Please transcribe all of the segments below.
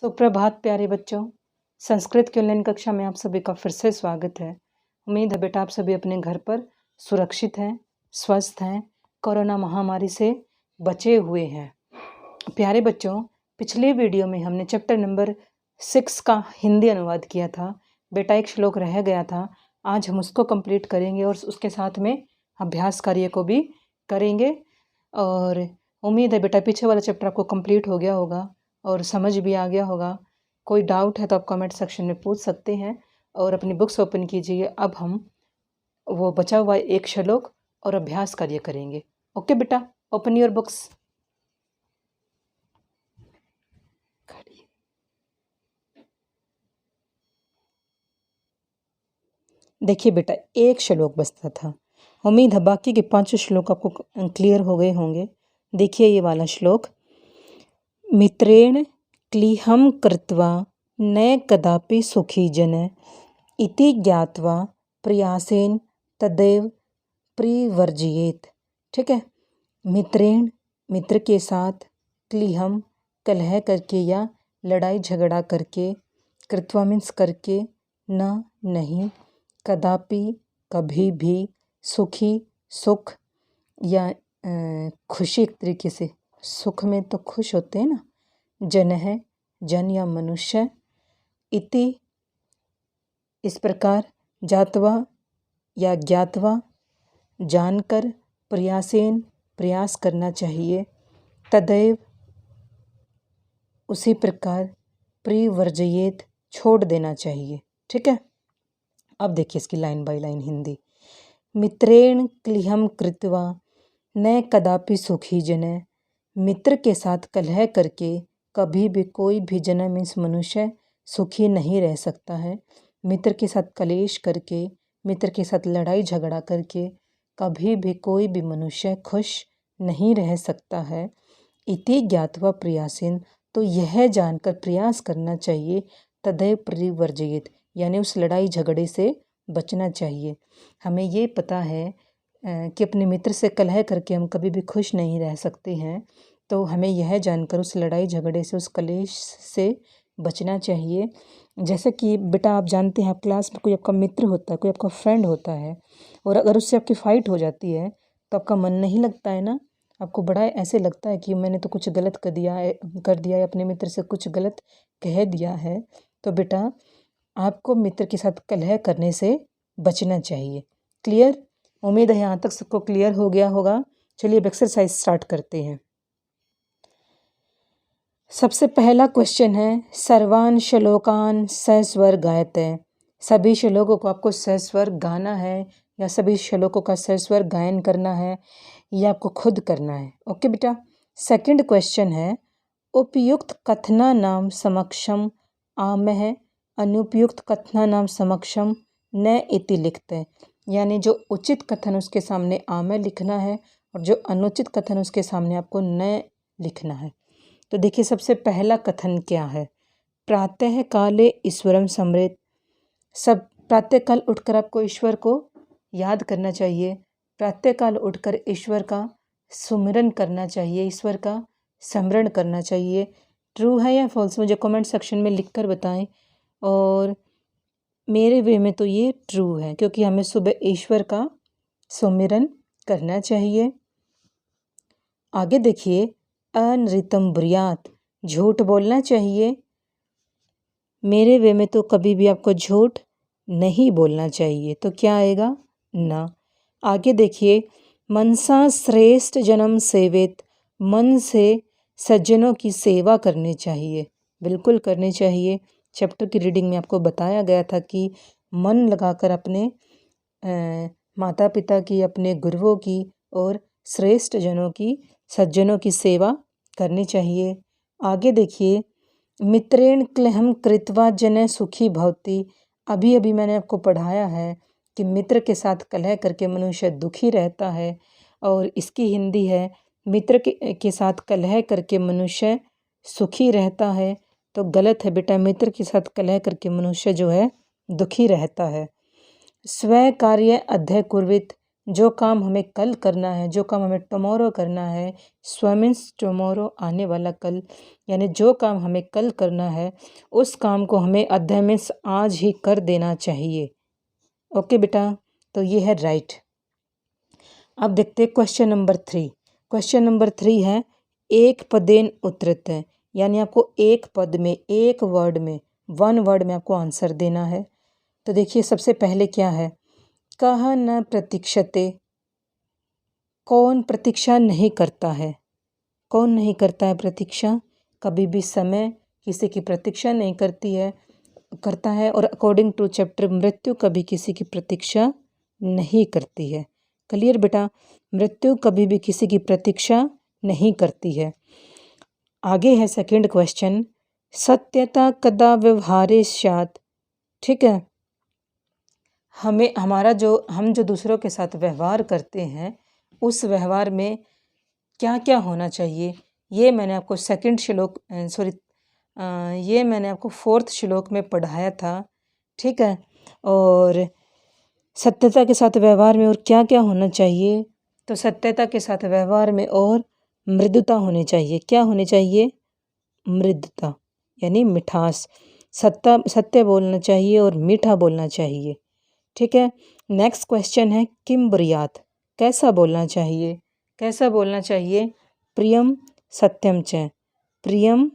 सुप्रभात प्यारे बच्चों। संस्कृत की ऑनलाइन कक्षा में आप सभी का फिर से स्वागत है। उम्मीद है बेटा आप सभी अपने घर पर सुरक्षित हैं, स्वस्थ हैं, कोरोना महामारी से बचे हुए हैं। प्यारे बच्चों, पिछले वीडियो में हमने चैप्टर नंबर 6 का हिंदी अनुवाद किया था। बेटा एक श्लोक रह गया था, आज हम उसको कंप्लीट करेंगे और उसके साथ में अभ्यास कार्य को भी करेंगे। और उम्मीद है बेटा पीछे वाला चैप्टर आपको कंप्लीट हो गया होगा और समझ भी आ गया होगा। कोई डाउट है तो आप कमेंट सेक्शन में पूछ सकते हैं और अपनी बुक्स ओपन कीजिए। अब हम वो बचा हुआ एक श्लोक और अभ्यास कार्य करेंगे। ओके बेटा, ओपन योर बुक्स। देखिए बेटा, एक श्लोक बचता था। उम्मीद है बाकी के 5 श्लोक आपको क्लियर हो गए होंगे। देखिए ये वाला श्लोक, मित्रेण क्लिहं कृत्वा न कदापि सुखी जन इति ज्ञात्वा प्रयासेन तदैव परिवर्जयेत। ठीक है, मित्रेण मित्र के साथ, क्लिहम कलह करके या लड़ाई झगड़ा करके, कृत्वा मीन्स करके, न नहीं, कदापि कभी भी, सुखी सुख या खुशी, एक तरीके से सुख में तो खुश होते हैं ना, जन है जन या मनुष्य, इति इस प्रकार, जात्वा या ज्ञातवा जानकर, प्रयासेन प्रयास करना चाहिए, तदैव उसी प्रकार, परिवर्जयेत छोड़ देना चाहिए। ठीक है, अब देखिए इसकी लाइन बाय लाइन हिंदी। मित्रेण क्लिहम कृत्वा न कदापि सुखी जन, मित्र के साथ कलह करके कभी भी कोई भी जन मीन्स मनुष्य सुखी नहीं रह सकता है। मित्र के साथ कलेश करके, मित्र के साथ लड़ाई झगड़ा करके कभी भी कोई भी मनुष्य खुश नहीं रह सकता है। इति ज्ञात्वा प्रयासेन, तो यह जानकर प्रयास करना चाहिए, तदैव परिवर्जयेत यानी उस लड़ाई झगड़े से बचना चाहिए। हमें ये पता है कि अपने मित्र से कलह करके हम कभी भी खुश नहीं रह सकते हैं, तो हमें यह जानकर उस लड़ाई झगड़े से, उस कलेश से बचना चाहिए। जैसे कि बेटा आप जानते हैं, आप क्लास में कोई आपका मित्र होता है, कोई आपका फ्रेंड होता है, और अगर उससे आपकी फ़ाइट हो जाती है तो आपका मन नहीं लगता है ना, आपको बड़ा ऐसे लगता है कि मैंने तो कुछ गलत कर दिया है अपने मित्र से कुछ गलत कह दिया है। तो बेटा आपको मित्र के साथ कलह करने से बचना चाहिए। क्लियर? उम्मीद है यहाँ तक सबको क्लियर हो गया होगा। चलिए अब एक्सरसाइज स्टार्ट करते हैं। सबसे पहला क्वेश्चन है, सर्वान श्लोकान सस्वर गायते। सभी श्लोकों को आपको सस्वर गाना है या सभी श्लोकों का सस्वर गायन करना है, या आपको खुद करना है। ओके बेटा। सेकंड क्वेश्चन है, उपयुक्त कथना नाम समक्षम आमह अनुपयुक्त कथना नाम समक्षम न इति लिखते। यानी जो उचित कथन उसके सामने आमह लिखना है और जो अनुचित कथन उसके सामने आपको न लिखना है। तो देखिए सबसे पहला कथन क्या है, प्रातः काले ईश्वरम स्मरेत। सब प्रातःकाल उठकर आपको ईश्वर को याद करना चाहिए, प्रातःकाल उठकर ईश्वर का सुमिरन करना चाहिए, ईश्वर का स्मरण करना चाहिए। ट्रू है या फॉल्स, मुझे कमेंट सेक्शन में लिखकर बताएं। और मेरे वे में तो ये ट्रू है, क्योंकि हमें सुबह ईश्वर का सुमिरन करना चाहिए। आगे देखिए, अनृतम ब्रुयात, झूठ बोलना चाहिए। मेरे वे में तो कभी भी आपको झूठ नहीं बोलना चाहिए, तो क्या आएगा, ना। आगे देखिए, मनसा श्रेष्ठ जन्म सेवित, मन से सज्जनों की सेवा करनी चाहिए, बिल्कुल करनी चाहिए। चैप्टर की रीडिंग में आपको बताया गया था कि मन लगाकर अपने माता पिता की, अपने गुरुओं की और श्रेष्ठ जनों की, सज्जनों की सेवा करनी चाहिए। आगे देखिए, मित्रेण क्लेहम कृत्वा जन सुखी भवति। अभी अभी मैंने आपको पढ़ाया है कि मित्र के साथ कलह करके मनुष्य दुखी रहता है, और इसकी हिंदी है, मित्र के साथ कलह करके मनुष्य सुखी रहता है। तो गलत है बेटा, मित्र के साथ कलह करके मनुष्य जो है दुखी रहता है। स्व कार्य अध्यय कुर्वित, जो काम हमें कल करना है, जो काम हमें टुमारो करना है, स्व मीन्स टुमारो आने वाला कल, यानी जो काम हमें कल करना है उस काम को हमें अध्याय मीन्स आज ही कर देना चाहिए। ओके बेटा, तो ये है राइट। अब देखते हैं क्वेश्चन नंबर 3। क्वेश्चन नंबर 3 है एक पदेन उत्तरत है, यानी आपको एक पद में, एक वर्ड में, वन वर्ड में आपको आंसर देना है। तो देखिए सबसे पहले क्या है, कह न प्रतीक्षते, कौन प्रतीक्षा नहीं करता है, कौन नहीं करता है प्रतीक्षा, कभी भी समय किसी की प्रतीक्षा नहीं करता है। और अकॉर्डिंग टू चैप्टर मृत्यु कभी किसी की प्रतीक्षा नहीं करती है। क्लियर बेटा, मृत्यु कभी भी किसी की प्रतीक्षा नहीं करती है। आगे है सेकंड क्वेश्चन, सत्यता कदा व्यवहारे स्यात्। ठीक है, हम जो दूसरों के साथ व्यवहार करते हैं उस व्यवहार में क्या क्या होना चाहिए, ये मैंने आपको ये मैंने आपको 4th श्लोक में पढ़ाया था। ठीक है, और सत्यता के साथ व्यवहार में और क्या क्या होना चाहिए, तो सत्यता के साथ व्यवहार में और मृदुता होनी चाहिए। क्या होनी चाहिए, मृदुता यानी मिठास, सत्य बोलना चाहिए और मीठा बोलना चाहिए। ठीक है, नेक्स्ट क्वेश्चन है किम ब्रूयात्, कैसा बोलना चाहिए, कैसा बोलना चाहिए, प्रियम सत्यम च, प्रियम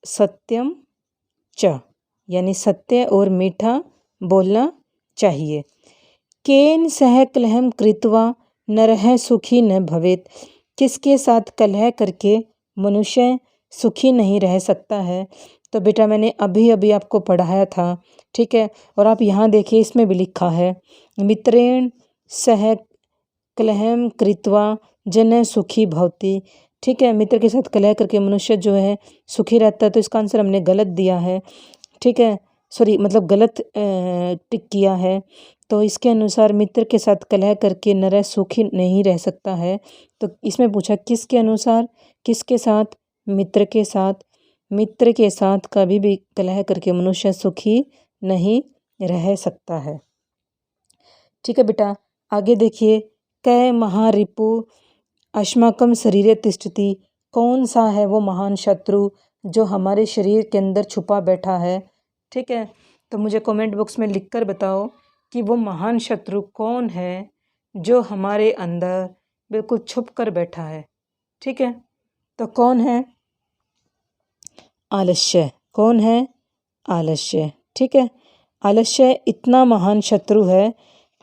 सत्यम च, यानी सत्य और मीठा बोलना चाहिए। केन सह कलहम कृत्वा नरः सुखी न भवेत, किसके साथ कलह करके मनुष्य सुखी नहीं रह सकता है। तो बेटा मैंने अभी अभी आपको पढ़ाया था। ठीक है, और आप यहाँ देखिए इसमें भी लिखा है मित्रेण सह कलहम कृत्वा जन सुखी भवति। ठीक है, मित्र के साथ कलह करके मनुष्य जो है सुखी रहता है, तो इसका आंसर हमने गलत दिया है। ठीक है, मतलब गलत टिक किया है। तो इसके अनुसार मित्र के साथ कलह करके नर सुखी नहीं रह सकता है। तो इसमें पूछा किसके अनुसार, किसके साथ, मित्र के साथ, मित्र के साथ कभी भी कलह करके मनुष्य सुखी नहीं रह सकता है। ठीक है बेटा, आगे देखिए, कै महारिपु अस्माकं शरीरे तिष्ठति, कौन सा है वो महान शत्रु जो हमारे शरीर के अंदर छुपा बैठा है। ठीक है, तो मुझे कमेंट बॉक्स में लिखकर बताओ कि वो महान शत्रु कौन है जो हमारे अंदर बिल्कुल छुप कर बैठा है। ठीक है, तो कौन है, आलस्य, कौन है, आलस्य। ठीक है, आलस्य इतना महान शत्रु है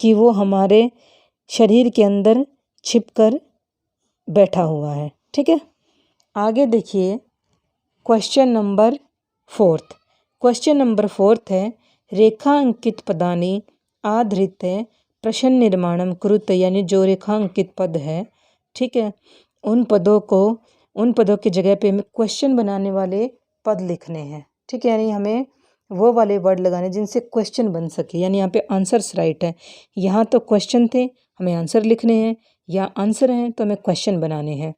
कि वो हमारे शरीर के अंदर छिपकर बैठा हुआ है। ठीक है, आगे देखिए क्वेश्चन नंबर 4। क्वेश्चन नंबर 4 है रेखांकित पदानि आधृत प्रश्न निर्माणम कुरुत, यानी जो रेखांकित पद है, ठीक है, उन पदों की जगह पे हमें क्वेश्चन बनाने वाले पद लिखने हैं। ठीक है, यानी हमें वो वाले वर्ड लगाने जिनसे क्वेश्चन बन सके, यानी यहाँ पे आंसर्स राइट है। यहाँ तो क्वेश्चन थे, हमें आंसर लिखने हैं, या आंसर हैं तो हमें क्वेश्चन बनाने हैं।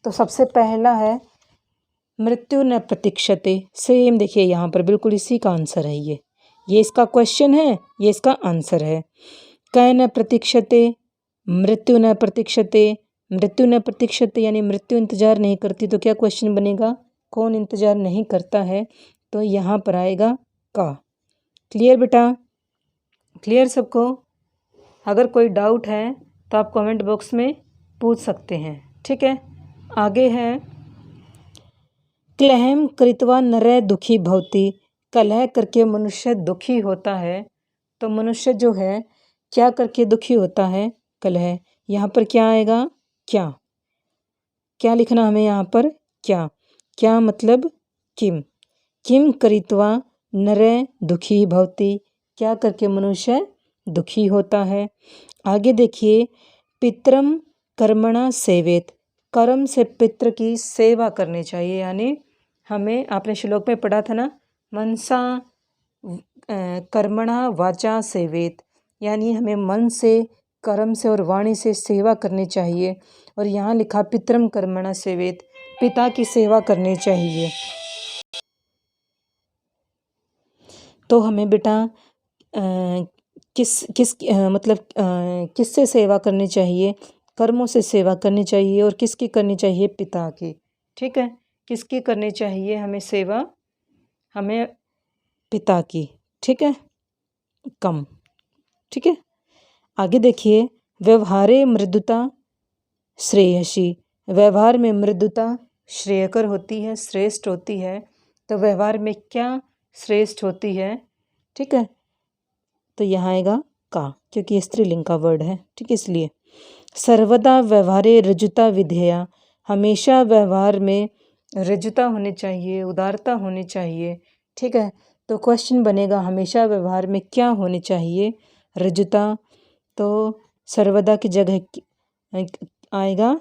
तो सबसे पहला है मृत्यु न प्रतीक्षते, सेम देखिए यहाँ पर बिल्कुल इसी का आंसर है। ये इसका क्वेश्चन है, ये इसका आंसर है। कै न प्रतीक्षते, मृत्यु न प्रतीक्षते, मृत्यु न प्रतीक्षते यानी मृत्यु इंतजार नहीं करती, तो क्या क्वेश्चन बनेगा, कौन इंतजार नहीं करता है, तो यहाँ पर आएगा का। क्लियर बेटा, क्लियर सबको? अगर कोई डाउट है तो आप कमेंट बॉक्स में पूछ सकते हैं। ठीक है, आगे है क्लहम कृत्वा नरः दुखी भवति, कलह करके मनुष्य दुखी होता है। तो मनुष्य जो है क्या करके दुखी होता है, कलह। यहाँ पर क्या आएगा, क्या, क्या लिखना हमें यहाँ पर, क्या, क्या मतलब किम, किम कृत्वा नरः दुखी भवति, क्या करके मनुष्य दुखी होता है। आगे देखिए पितरम कर्मणा सेवेत, कर्म से पितृ की सेवा करनी चाहिए, यानी हमें आपने श्लोक में पढ़ा था ना, मनसा कर्मणा वाचा सेवेत, यानी हमें मन से, कर्म से और वाणी से सेवा करनी चाहिए। और यहाँ लिखा पितरम कर्मणा सेवेत, पिता की सेवा करनी चाहिए। तो हमें बेटा किससे सेवा करनी चाहिए, कर्मों से सेवा करनी चाहिए। और किसकी करनी चाहिए, पिता की। ठीक है, किसकी करनी चाहिए हमें सेवा, हमें पिता की। ठीक है, कम। ठीक है, आगे देखिए, व्यवहारे मृदुता श्रेयसी। व्यवहार में मृदुता श्रेयकर होती है, श्रेष्ठ होती है। तो व्यवहार में क्या श्रेष्ठ होती है, ठीक है, तो यहाँ आएगा का, क्योंकि ये स्त्रीलिंग का वर्ड है। ठीक है, इसलिए सर्वदा व्यवहारे ऋजुता विधेया। हमेशा व्यवहार में ऋजुता होनी चाहिए, उदारता होनी चाहिए। ठीक है, तो क्वेश्चन बनेगा हमेशा व्यवहार में क्या होनी चाहिए, ऋजुता। तो सर्वदा की जगह आएगा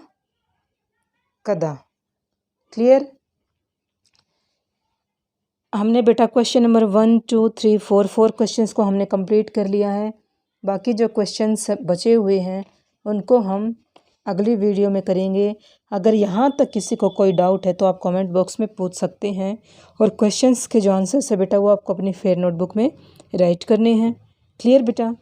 कदा। क्लियर। हमने बेटा क्वेश्चन नंबर 1 2 3 4 क्वेश्चंस को हमने कंप्लीट कर लिया है। बाकी जो क्वेश्चंस बचे हुए हैं उनको हम अगली वीडियो में करेंगे। अगर यहाँ तक किसी को कोई डाउट है तो आप कमेंट बॉक्स में पूछ सकते हैं। और क्वेश्चंस के जो आंसर्स है बेटा वो आपको अपनी फेयर नोटबुक में राइट करने हैं। क्लियर बेटा।